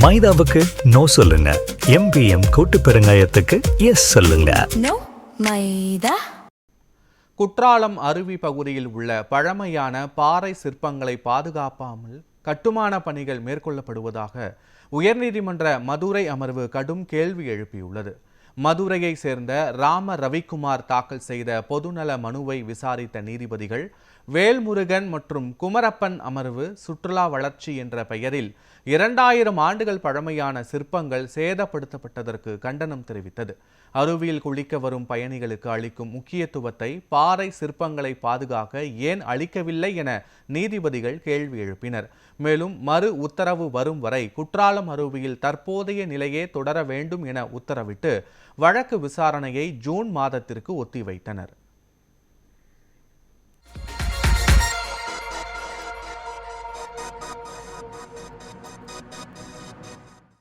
மைதாவுக்கு no சொல்லுங்க. MPM கூட்டு பெருங்காயத்துக்கு S சொல்லுங்க. நோ மைதா. குற்றாலம் அருவி பகுதியில் உள்ள பழமையான பாறை சிற்பங்களை பாதுகாப்பாமல் கட்டுமான பணிகள் மேற்கொள்ளப்படுவதாக உயர்நீதிமன்ற மதுரை அமர்வு கடும் கேள்வி எழுப்பியுள்ளது. மதுரையை சேர்ந்த ராம ரவிக்குமார் தாக்கல் செய்த பொதுநல மனுவை விசாரித்த நீதிபதிகள் வேல்முருகன் மற்றும் குமரப்பன் அமர்வு சுற்றுலா வளர்ச்சி என்ற பெயரில் 2000 ஆண்டுகள் பழமையான சிற்பங்கள் சேதப்படுத்தப்பட்டதற்கு கண்டனம் தெரிவித்தது. அருவியில் குளிக்க வரும் பயணிகளுக்கு அளிக்கும் முக்கியத்துவத்தை பாறை சிற்பங்களை பாதுகாக்க ஏன் அளிக்கவில்லை என நீதிபதிகள் கேள்வி எழுப்பினர். மேலும் மறு உத்தரவு வரும் வரை குற்றாலம் அருவியில் தற்போதைய நிலையே தொடர வேண்டும் என உத்தரவிட்டு வழக்கு விசாரணையை ஜூன் மாதத்திற்கு ஒத்திவைத்தனர்.